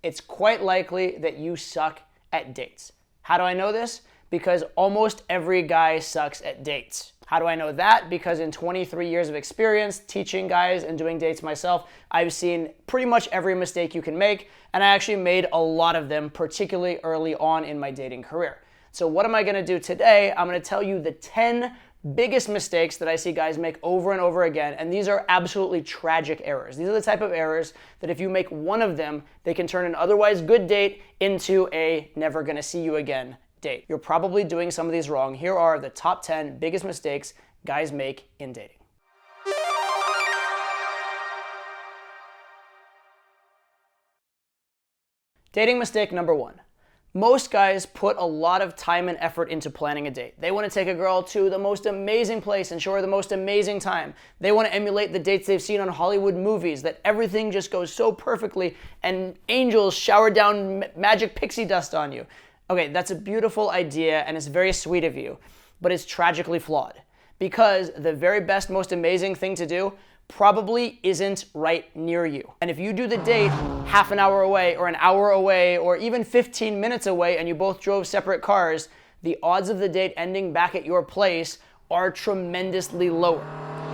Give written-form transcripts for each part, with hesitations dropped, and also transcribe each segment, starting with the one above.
it's quite likely that you suck at dates. How do I know this? Because almost every guy sucks at dates. How do I know that? Because in 23 years of experience teaching guys and doing dates myself, I've seen pretty much every mistake you can make, and I actually made a lot of them, particularly early on in my dating career. So what am I gonna do today? I'm gonna tell you the 10 biggest mistakes that I see guys make over and over again, and these are absolutely tragic errors. These are the type of errors that if you make one of them, they can turn an otherwise good date into a never gonna see you again date. You're probably doing some of these wrong. Here are the top 10 biggest mistakes guys make in dating. Dating mistake number 1. Most guys put a lot of time and effort into planning a date. They want to take a girl to the most amazing place and show her the most amazing time. They want to emulate the dates they've seen on Hollywood movies, that everything just goes so perfectly and angels shower down magic pixie dust on you. Okay, that's a beautiful idea and it's very sweet of you, but it's tragically flawed because the very best, most amazing thing to do probably isn't right near you. And if you do the date half an hour away or an hour away or even 15 minutes away and you both drove separate cars, the odds of the date ending back at your place are tremendously lower.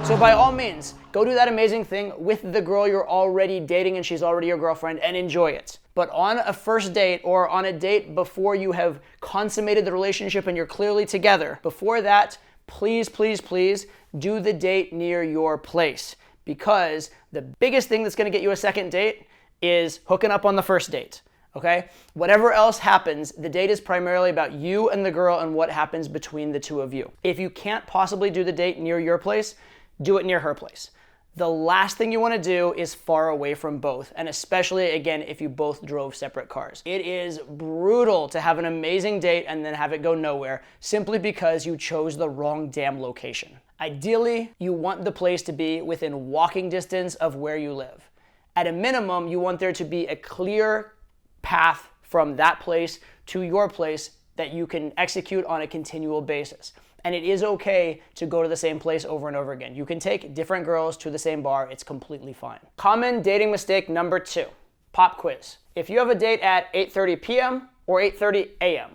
So by all means, go do that amazing thing with the girl you're already dating and she's already your girlfriend and enjoy it. But on a first date or on a date before you have consummated the relationship and you're clearly together, before that, please, please, please do the date near your place. Because the biggest thing that's gonna get you a second date is hooking up on the first date, okay? Whatever else happens, the date is primarily about you and the girl and what happens between the two of you. If you can't possibly do the date near your place, do it near her place. The last thing you wanna do is far away from both, and especially, again, if you both drove separate cars. It is brutal to have an amazing date and then have it go nowhere simply because you chose the wrong damn location. Ideally, you want the place to be within walking distance of where you live. At a minimum, you want there to be a clear path from that place to your place that you can execute on a continual basis. And it is okay to go to the same place over and over again. You can take different girls to the same bar, it's completely fine. Common dating mistake number 2, pop quiz. If you have a date at 8:30 p.m. or 8:30 a.m.,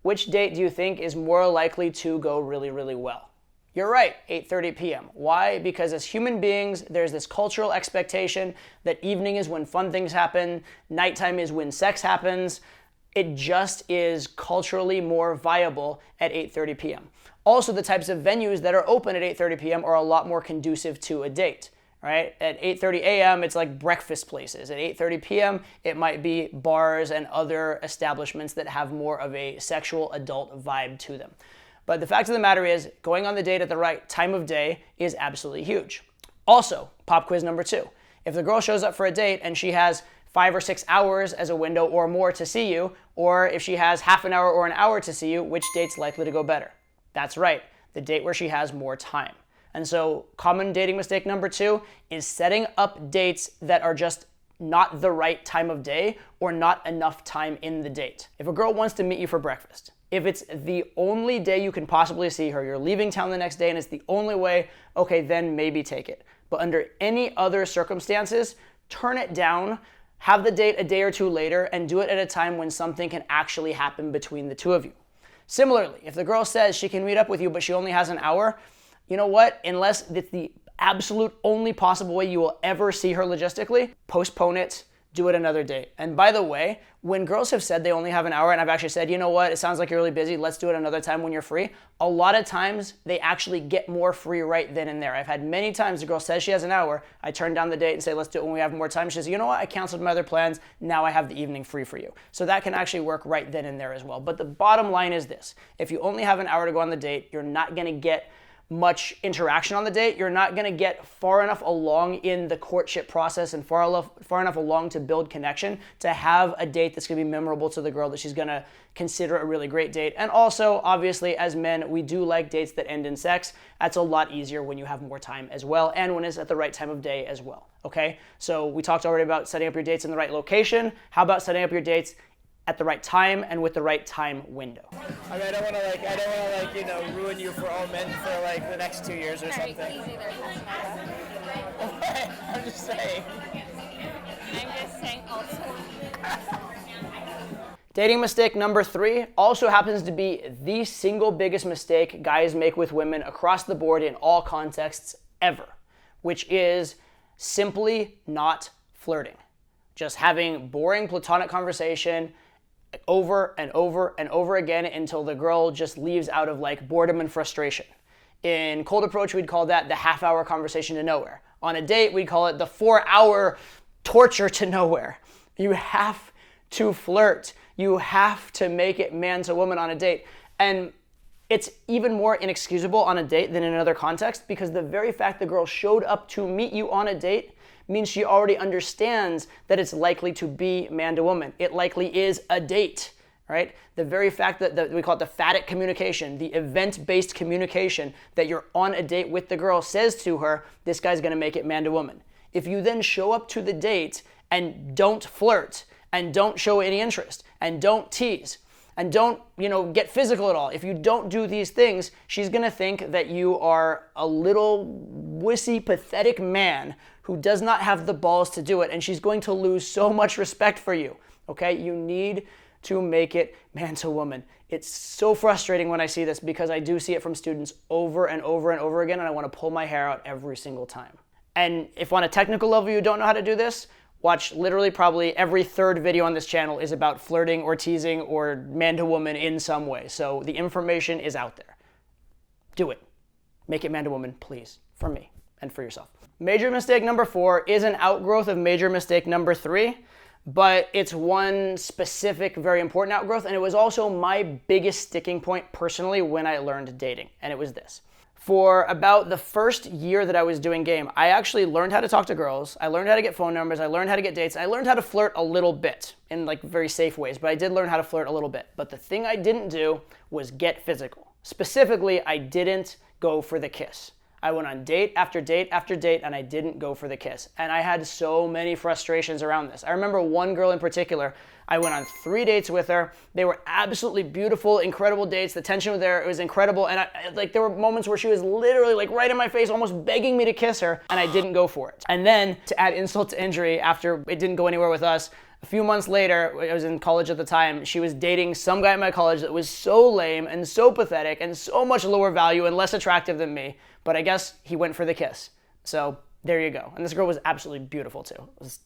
which date do you think is more likely to go really, really well? You're right, 8:30 p.m. Why? Because as human beings, there's this cultural expectation that evening is when fun things happen, nighttime is when sex happens. It just is culturally more viable at 8:30 p.m. Also, the types of venues that are open at 8:30 p.m. are a lot more conducive to a date, right? At 8:30 a.m., it's like breakfast places. At 8:30 p.m., it might be bars and other establishments that have more of a sexual adult vibe to them. But the fact of the matter is, going on the date at the right time of day is absolutely huge. Also, pop quiz number 2. If the girl shows up for a date and she has 5 or 6 hours as a window or more to see you, or if she has half an hour or an hour to see you, which date's likely to go better? That's right, the date where she has more time. And so common dating mistake number 2 is setting up dates that are just not the right time of day or not enough time in the date. If a girl wants to meet you for breakfast, if it's the only day you can possibly see her, you're leaving town the next day and it's the only way, okay, then maybe take it. But under any other circumstances, turn it down, have the date a day or two later, and do it at a time when something can actually happen between the two of you. Similarly, if the girl says she can meet up with you but she only has an hour, you know what? Unless it's the absolute only possible way you will ever see her logistically, postpone it, do it another day. And by the way, when girls have said they only have an hour and I've actually said, you know what, it sounds like you're really busy, let's do it another time when you're free, a lot of times they actually get more free right then and there. I've had many times the girl says she has an hour, I turn down the date and say, let's do it when we have more time. She says, you know what, I canceled my other plans, now I have the evening free for you. So that can actually work right then and there as well. But the bottom line is this, if you only have an hour to go on the date, you're not gonna get much interaction on the date. You're not gonna get far enough along in the courtship process and far enough along to build connection to have a date that's gonna be memorable to the girl that she's gonna consider a really great date. And also, obviously, as men, we do like dates that end in sex. That's a lot easier when you have more time as well and when it's at the right time of day as well, okay? So we talked already about setting up your dates in the right location. How about setting up your dates at the right time and with the right time window? I mean, I don't want to, you know, ruin you for all men for like the next 2 years or something. I'm just saying. I'm just saying also. Dating mistake number 3 also happens to be the single biggest mistake guys make with women across the board in all contexts ever, which is simply not flirting. Just having boring platonic conversation over and over and over again until the girl just leaves out of like boredom and frustration. In cold approach, we'd call that the half-hour conversation to nowhere. On a date, we'd call it the 4-hour torture to nowhere. You have to flirt. You have to make it man to woman on a date. And it's even more inexcusable on a date than in another context, because the very fact the girl showed up to meet you on a date means she already understands that it's likely to be man to woman. It likely is a date, right? The very fact that we call it the phatic communication, the event-based communication, that you're on a date with the girl says to her, this guy's gonna make it man to woman. If you then show up to the date and don't flirt, and don't show any interest, and don't tease, and don't, get physical at all, if you don't do these things, she's gonna think that you are a little wussy, pathetic man who does not have the balls to do it, and she's going to lose so much respect for you, okay? You need to make it man to woman. It's so frustrating when I see this, because I do see it from students over and over and over again, and I want to pull my hair out every single time. And if on a technical level you don't know how to do this, watch literally probably every third video on this channel is about flirting or teasing or man to woman in some way. So the information is out there. Do it. Make it man to woman, please, for me and for yourself. Major mistake number 4 is an outgrowth of major mistake number 3, but it's one specific, very important outgrowth, and it was also my biggest sticking point personally when I learned dating, and it was this. For about the first year that I was doing game, I actually learned how to talk to girls, I learned how to get phone numbers, I learned how to get dates, I learned how to flirt a little bit in like very safe ways, but I did learn how to flirt a little bit. But the thing I didn't do was get physical. Specifically, I didn't go for the kiss. I went on date after date after date, and I didn't go for the kiss. And I had so many frustrations around this. I remember one girl in particular, I went on 3 dates with her. They were absolutely beautiful, incredible dates. The tension was there, it was incredible. And there were moments where she was literally like right in my face, almost begging me to kiss her, and I didn't go for it. And then to add insult to injury, after it didn't go anywhere with us, a few months later, I was in college at the time, she was dating some guy at my college that was so lame and so pathetic and so much lower value and less attractive than me, but I guess he went for the kiss. So there you go. And this girl was absolutely beautiful too. It was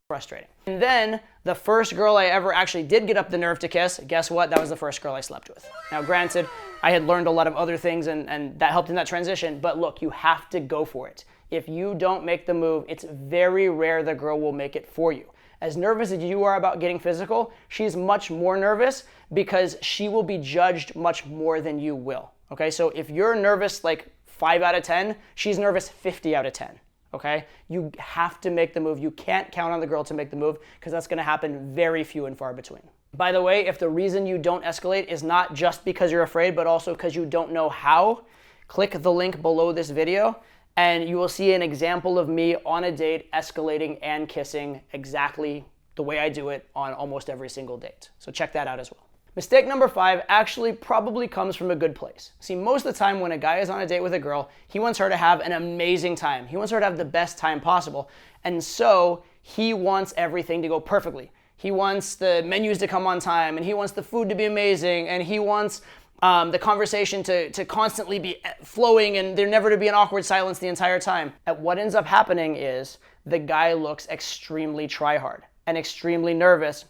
frustrating. And then the first girl I ever actually did get up the nerve to kiss, guess what? That was the first girl I slept with. Now granted, I had learned a lot of other things and that helped in that transition, but look, you have to go for it. If you don't make the move, it's very rare the girl will make it for you. As nervous as you are about getting physical, she's much more nervous because she will be judged much more than you will, okay? So if you're nervous like 5 out of 10, she's nervous 50 out of 10, okay? You have to make the move. You can't count on the girl to make the move because that's gonna happen very few and far between. By the way, if the reason you don't escalate is not just because you're afraid, but also because you don't know how, click the link below this video and you will see an example of me on a date escalating and kissing exactly the way I do it on almost every single date. So check that out as well. Mistake number 5 actually probably comes from a good place. See, most of the time when a guy is on a date with a girl, he wants her to have an amazing time. He wants her to have the best time possible. And so he wants everything to go perfectly. He wants the menus to come on time, and he wants the food to be amazing, and he wants the conversation to constantly be flowing and there never to be an awkward silence the entire time. And what ends up happening is the guy looks extremely try-hard and extremely nervous,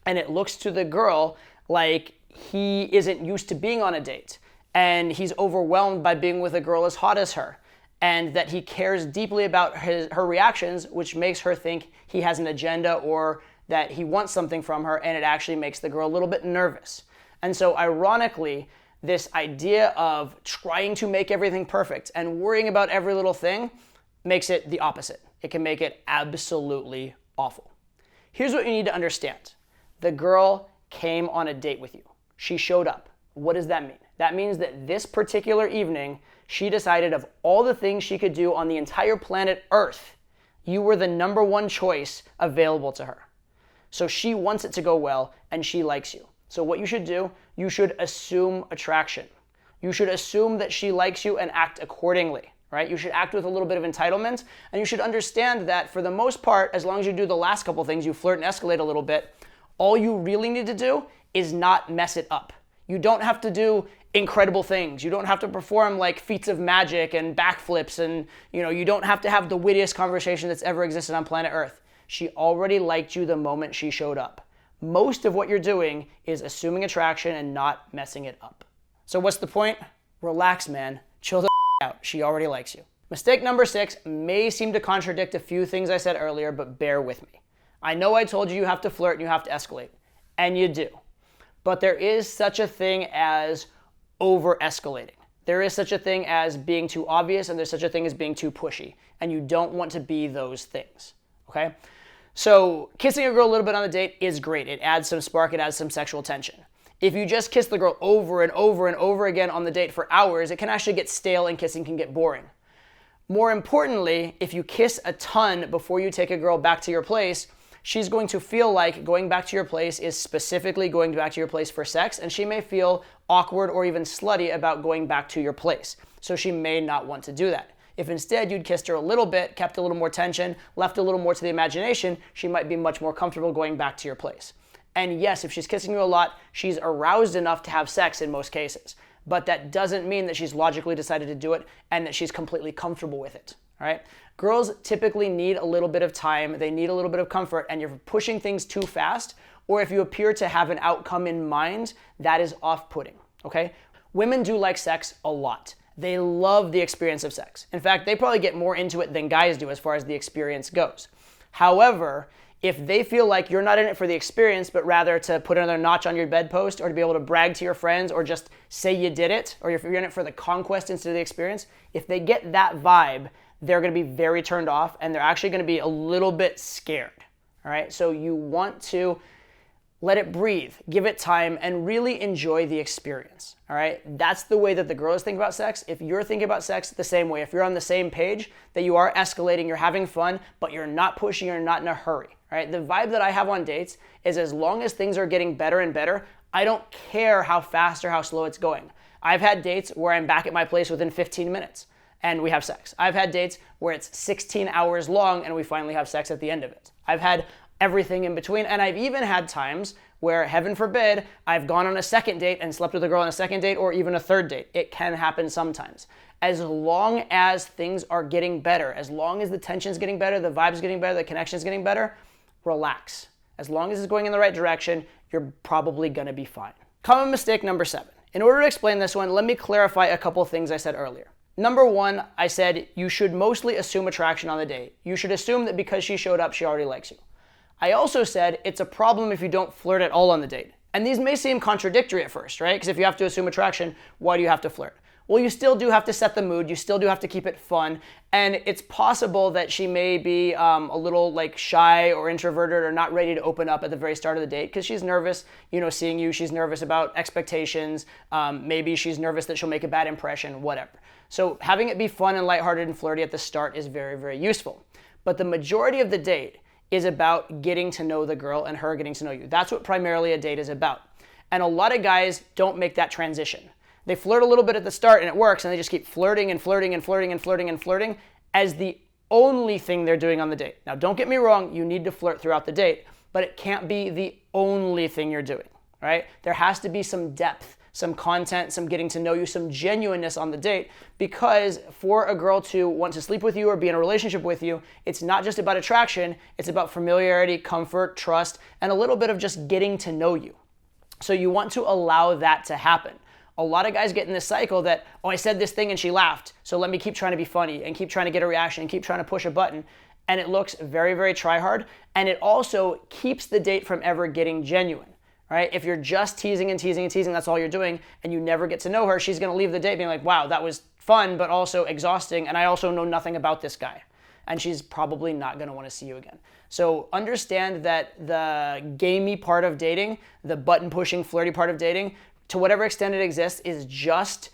and it looks to the girl like he isn't used to being on a date, and he's overwhelmed by being with a girl as hot as her, and that he cares deeply about her reactions, which makes her think he has an agenda or that he wants something from her, and it actually makes the girl a little bit nervous. And so ironically, this idea of trying to make everything perfect and worrying about every little thing makes it the opposite. It can make it absolutely awful. Here's what you need to understand. The girl came on a date with you. She showed up. What does that mean? That means that this particular evening, she decided of all the things she could do on the entire planet Earth, you were the number one choice available to her. So she wants it to go well, and she likes you. So what you should do, you should assume attraction. You should assume that she likes you and act accordingly, right? You should act with a little bit of entitlement, and you should understand that for the most part, as long as you do the last couple things, you flirt and escalate a little bit, All you really need to do is not mess it up. You don't have to do incredible things. You don't have to perform like feats of magic and backflips, and you don't have to have the wittiest conversation that's ever existed on planet Earth. She already liked you the moment she showed up. Most of what you're doing is assuming attraction and not messing it up. So what's the point? Relax, man. Chill the out. She already likes you. Mistake number 6 may seem to contradict a few things I said earlier, but bear with me. I know I told you you have to flirt and you have to escalate, and you do. But there is such a thing as over-escalating. There is such a thing as being too obvious, and there's such a thing as being too pushy, and you don't want to be those things, okay? So kissing a girl a little bit on the date is great. It adds some spark, it adds some sexual tension. If you just kiss the girl over and over and over again on the date for hours, it can actually get stale and kissing can get boring. More importantly, if you kiss a ton before you take a girl back to your place, she's going to feel like going back to your place is specifically going back to your place for sex, and she may feel awkward or even slutty about going back to your place. So she may not want to do that. If instead you'd kissed her a little bit, kept a little more tension, left a little more to the imagination, she might be much more comfortable going back to your place. And yes, if she's kissing you a lot, she's aroused enough to have sex in most cases. But that doesn't mean that she's logically decided to do it and that she's completely comfortable with it, all right? Girls typically need a little bit of time, they need a little bit of comfort, and you're pushing things too fast, or if you appear to have an outcome in mind, that is off-putting, okay? Women do like sex a lot. They love the experience of sex. In fact, they probably get more into it than guys do as far as the experience goes. However, if they feel like you're not in it for the experience, but rather to put another notch on your bedpost, or to be able to brag to your friends, or just say you did it, or if you're in it for the conquest instead of the experience, if they get that vibe, they're going to be very turned off, and they're actually going to be a little bit scared, all right? So you want to let it breathe, give it time, and really enjoy the experience, all right? That's the way that the girls think about sex. If you're thinking about sex the same way, if you're on the same page, that you are escalating, you're having fun, but you're not pushing, you're not in a hurry, all right? The vibe that I have on dates is as long as things are getting better and better, I don't care how fast or how slow it's going. I've had dates where I'm back at my place within 15 minutes. And we have sex. I've had dates where it's 16 hours long and we finally have sex at the end of it. I've had everything in between, and I've even had times where, heaven forbid, I've gone on a second date and slept with a girl on a second date or even a third date. It can happen sometimes. As long as things are getting better, as long as the tension's getting better, the vibe's getting better, the connection's getting better, relax. As long as it's going in the right direction, you're probably gonna be fine. Common mistake number 7. In order to explain this one, let me clarify a couple things I said earlier. Number 1, I said you should mostly assume attraction on the date. You should assume that because she showed up, she already likes you. I also said it's a problem if you don't flirt at all on the date. And these may seem contradictory at first, right? Because if you have to assume attraction, why do you have to flirt? Well, you still do have to set the mood. You still do have to keep it fun. And it's possible that she may be a little like shy or introverted or not ready to open up at the very start of the date because she's nervous, seeing you. She's nervous about expectations. Maybe she's nervous that she'll make a bad impression, whatever. So having it be fun and lighthearted and flirty at the start is very, very useful. But the majority of the date is about getting to know the girl and her getting to know you. That's what primarily a date is about. And a lot of guys don't make that transition. They flirt a little bit at the start and it works, and they just keep flirting and flirting and flirting and flirting and flirting as the only thing they're doing on the date. Now, don't get me wrong, you need to flirt throughout the date, but it can't be the only thing you're doing, right? There has to be some depth, some content, some getting to know you, some genuineness on the date, because for a girl to want to sleep with you or be in a relationship with you, it's not just about attraction, it's about familiarity, comfort, trust, and a little bit of just getting to know you. So you want to allow that to happen. A lot of guys get in this cycle that, oh, I said this thing and she laughed, so let me keep trying to be funny and keep trying to get a reaction and keep trying to push a button. And it looks very, very try-hard, and it also keeps the date from ever getting genuine. Right? If you're just teasing and teasing and teasing, that's all you're doing, and you never get to know her, she's gonna leave the date being like, wow, that was fun, but also exhausting, and I also know nothing about this guy. And she's probably not gonna wanna see you again. So understand that the gamey part of dating, the button-pushing, flirty part of dating, to whatever extent it exists, is just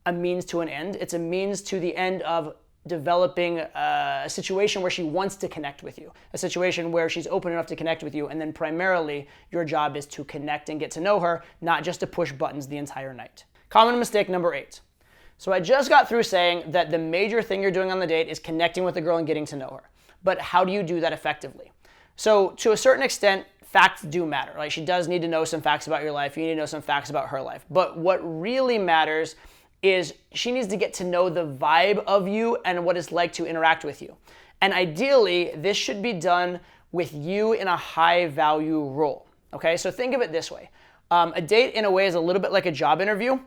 a means to an end. It's a means to the end of developing a situation where she wants to connect with you, a situation where she's open enough to connect with you, and then primarily your job is to connect and get to know her, not just to push buttons the entire night. Common mistake number 8. So I just got through saying that the major thing you're doing on the date is connecting with the girl and getting to know her. But how do you do that effectively? So to a certain extent, facts do matter. Like, she does need to know some facts about your life. You need to know some facts about her life. But what really matters is she needs to get to know the vibe of you and what it's like to interact with you. And ideally, this should be done with you in a high value role. Okay, so think of it this way. A date in a way is a little bit like a job interview.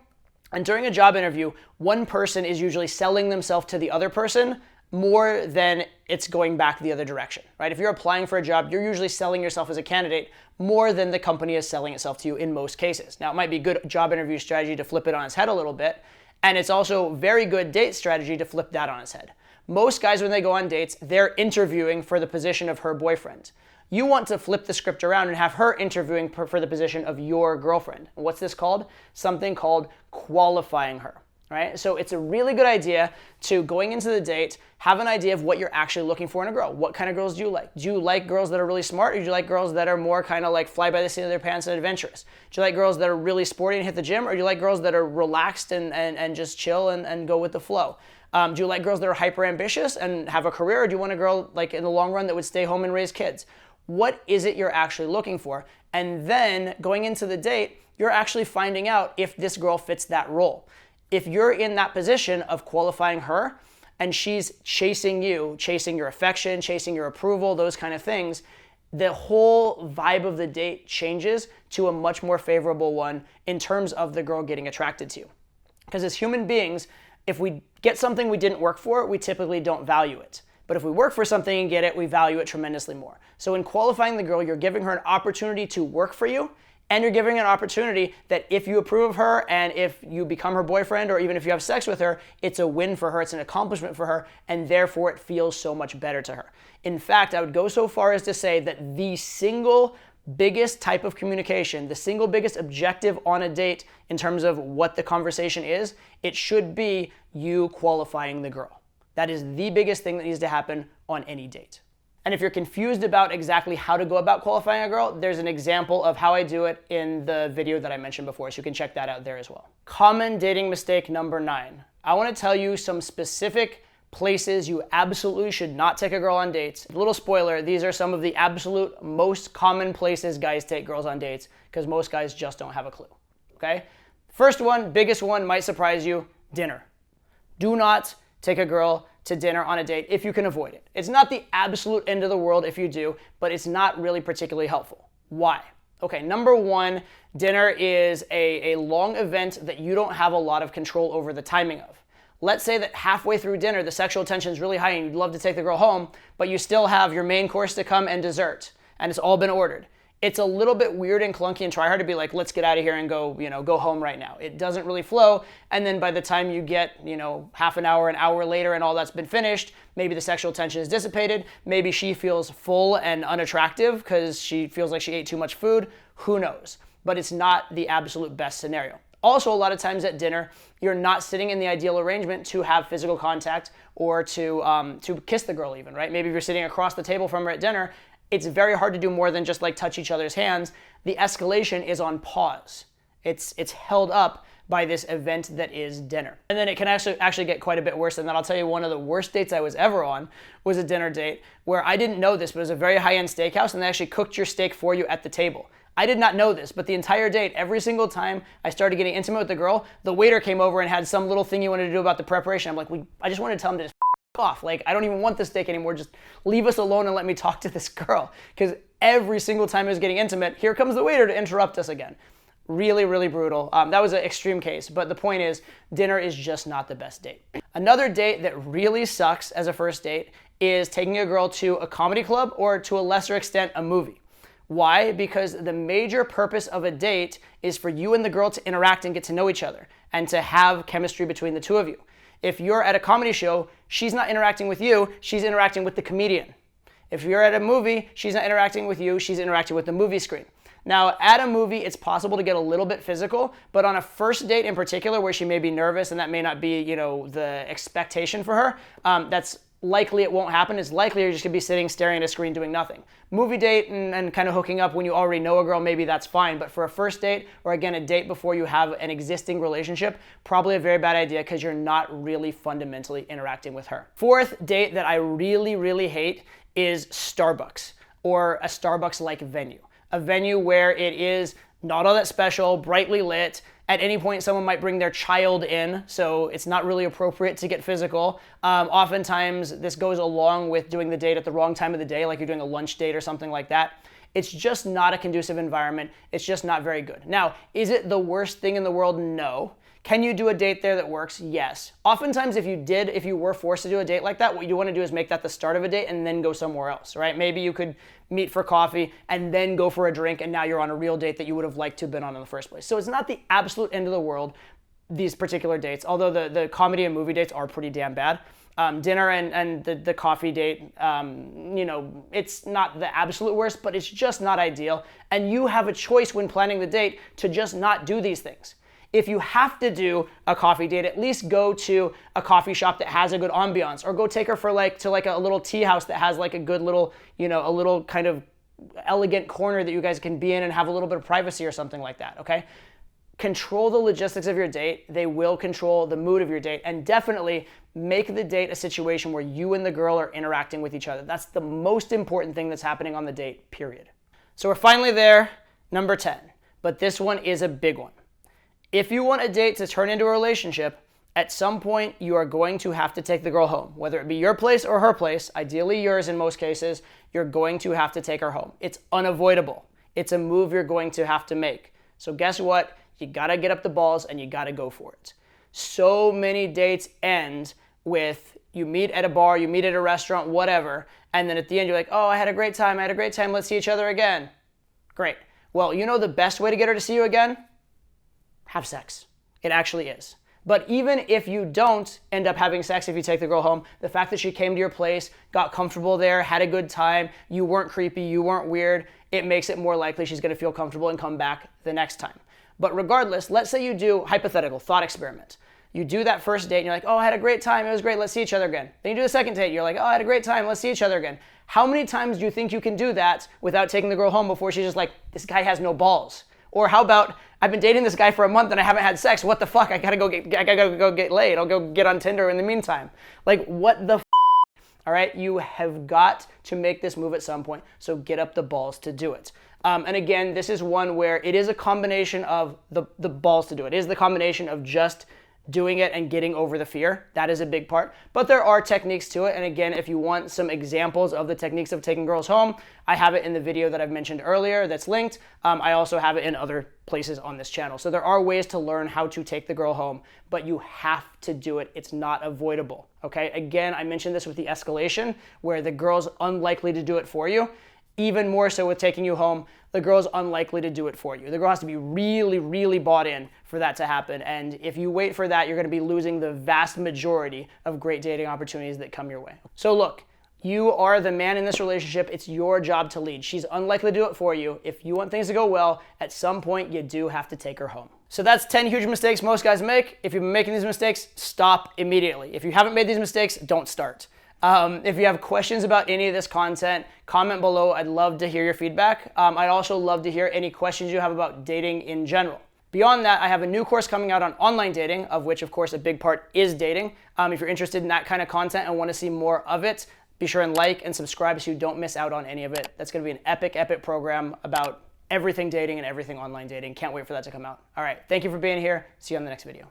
And during a job interview, one person is usually selling themselves to the other person more than it's going back the other direction, right? If you're applying for a job, you're usually selling yourself as a candidate more than the company is selling itself to you in most cases. Now, it might be good job interview strategy to flip it on its head a little bit, and it's also very good date strategy to flip that on its head. Most guys, when they go on dates, they're interviewing for the position of her boyfriend. You want to flip the script around and have her interviewing for the position of your girlfriend. What's this called? Something called qualifying her. Right? So it's a really good idea to, going into the date, have an idea of what you're actually looking for in a girl. What kind of girls do you like? Do you like girls that are really smart, or do you like girls that are more kind of like fly by the seat of their pants and adventurous? Do you like girls that are really sporty and hit the gym, or do you like girls that are relaxed and just chill and go with the flow? Do you like girls that are hyper ambitious and have a career, or do you want a girl like in the long run that would stay home and raise kids? What is it you're actually looking for? And then going into the date, you're actually finding out if this girl fits that role. If you're in that position of qualifying her and she's chasing you, chasing your affection, chasing your approval, those kind of things, the whole vibe of the date changes to a much more favorable one in terms of the girl getting attracted to you. Because as human beings, if we get something we didn't work for, we typically don't value it. But if we work for something and get it, we value it tremendously more. So in qualifying the girl, you're giving her an opportunity to work for you, and you're giving an opportunity that if you approve of her and if you become her boyfriend, or even if you have sex with her, it's a win for her, it's an accomplishment for her, and therefore it feels so much better to her. In fact, I would go so far as to say that the single biggest type of communication, the single biggest objective on a date in terms of what the conversation is, it should be you qualifying the girl. That is the biggest thing that needs to happen on any date. And if you're confused about exactly how to go about qualifying a girl, there's an example of how I do it in the video that I mentioned before, so you can check that out there as well. Common dating mistake number 9. I want to tell you some specific places you absolutely should not take a girl on dates. Little spoiler, these are some of the absolute most common places guys take girls on dates, because most guys just don't have a clue, okay? First one, biggest one, might surprise you, dinner. Do not take a girl to dinner on a date if you can avoid it. It's not the absolute end of the world if you do, but it's not really particularly helpful. Why? Okay, number one, dinner is a long event that you don't have a lot of control over the timing of. Let's say that halfway through dinner, the sexual tension is really high and you'd love to take the girl home, but you still have your main course to come and dessert, and it's all been ordered. It's a little bit weird and clunky and try hard to be like, let's get out of here and go, go home right now. It doesn't really flow. And then by the time you get, half an hour later and all that's been finished, maybe the sexual tension is dissipated. Maybe she feels full and unattractive because she feels like she ate too much food. Who knows? But it's not the absolute best scenario. Also, a lot of times at dinner, you're not sitting in the ideal arrangement to have physical contact or to kiss the girl even, right? Maybe if you're sitting across the table from her at dinner, it's very hard to do more than just like touch each other's hands. The escalation is on pause. It's held up by this event that is dinner. And then it can actually get quite a bit worse than that. I'll tell you, one of the worst dates I was ever on was a dinner date where I didn't know this, but it was a very high-end steakhouse and they actually cooked your steak for you at the table. I did not know this, but the entire date, every single time I started getting intimate with the girl, the waiter came over and had some little thing he wanted to do about the preparation. I'm like, I just wanted to tell him to just off. Like, I don't even want this steak anymore. Just leave us alone and let me talk to this girl. Because every single time I was getting intimate, here comes the waiter to interrupt us again. Really, really brutal. That was an extreme case, but the point is, dinner is just not the best date. Another date that really sucks as a first date is taking a girl to a comedy club or, to a lesser extent, a movie. Why? Because the major purpose of a date is for you and the girl to interact and get to know each other and to have chemistry between the two of you. If you're at a comedy show, she's not interacting with you, she's interacting with the comedian. If you're at a movie, she's not interacting with you, she's interacting with the movie screen. Now, at a movie, it's possible to get a little bit physical, but on a first date in particular, where she may be nervous and that may not be, the expectation for her, that's likely it won't happen. It's likely you're just gonna be sitting staring at a screen doing nothing. Movie date and kind of hooking up when you already know a girl, maybe that's fine. But for a first date, or again, a date before you have an existing relationship, probably a very bad idea because you're not really fundamentally interacting with her. Fourth date that I really, really hate is Starbucks or a Starbucks-like venue. a venue where it is not all that special, brightly lit. At any point, someone might bring their child in, so it's not really appropriate to get physical. Oftentimes, this goes along with doing the date at the wrong time of the day, like you're doing a lunch date or something like that. It's just not a conducive environment. It's just not very good. Now, is it the worst thing in the world? No. Can you do a date there that works? Yes. Oftentimes, if you were forced to do a date like that, what you want to do is make that the start of a date and then go somewhere else, right? Maybe you could meet for coffee and then go for a drink, and now you're on a real date that you would have liked to have been on in the first place. So it's not the absolute end of the world, these particular dates, although the comedy and movie dates are pretty damn bad. Dinner and the coffee date, it's not the absolute worst, but it's just not ideal. And you have a choice when planning the date to just not do these things. If you have to do a coffee date, at least go to a coffee shop that has a good ambiance, or go take her for to a little tea house that has like a good little, a little kind of elegant corner that you guys can be in and have a little bit of privacy or something like that, okay? Control the logistics of your date. They will control the mood of your date, and definitely make the date a situation where you and the girl are interacting with each other. That's the most important thing that's happening on the date, period. So we're finally there, number 10, but this one is a big one. If you want a date to turn into a relationship, at some point you are going to have to take the girl home. Whether it be your place or her place, ideally yours in most cases, you're going to have to take her home. It's unavoidable. It's a move you're going to have to make. So guess what? You gotta get up the balls and you gotta go for it. So many dates end with you meet at a bar, you meet at a restaurant, whatever, and then at the end you're like, oh, I had a great time, let's see each other again. Great. Well, you know the best way to get her to see you again? Have sex. It actually is. But even if you don't end up having sex if you take the girl home, the fact that she came to your place, got comfortable there, had a good time, you weren't creepy, you weren't weird, it makes it more likely she's gonna feel comfortable and come back the next time. But regardless, let's say you do, hypothetical, thought experiment. You do that first date and you're like, oh, I had a great time, it was great, let's see each other again. Then you do the second date, you're like, oh, I had a great time, let's see each other again. How many times do you think you can do that without taking the girl home before she's just like, this guy has no balls? Or how about, I've been dating this guy for a month and I haven't had sex. What the fuck? I gotta go get laid. I'll go get on Tinder in the meantime. Like, what the f? All right, you have got to make this move at some point, so get up the balls to do it. And again, this is one where it is a combination of the balls to do it. It is the combination of just doing it and getting over the fear. That is a big part. But there are techniques to it. And again, if you want some examples of the techniques of taking girls home, I have it in the video that I've mentioned earlier that's linked. I also have it in other places on this channel. So there are ways to learn how to take the girl home, but you have to do it. It's not avoidable, okay? Again, I mentioned this with the escalation, where the girl's unlikely to do it for you. Even more so with taking you home, the girl's unlikely to do it for you. The girl has to be really, really bought in for that to happen. And if you wait for that, you're gonna be losing the vast majority of great dating opportunities that come your way. So look, you are the man in this relationship. It's your job to lead. She's unlikely to do it for you. If you want things to go well, at some point you do have to take her home. So that's 10 huge mistakes most guys make. If you've been making these mistakes, stop immediately. If you haven't made these mistakes, don't start. If you have questions about any of this content, comment below. I'd love to hear your feedback. I'd also love to hear any questions you have about dating in general. Beyond that, I have a new course coming out on online dating, of which, of course, a big part is dating. If you're interested in that kind of content and want to see more of it, be sure and like and subscribe so you don't miss out on any of it. That's going to be an epic, epic program about everything dating and everything online dating. Can't wait for that to come out. All right, thank you for being here. See you on the next video.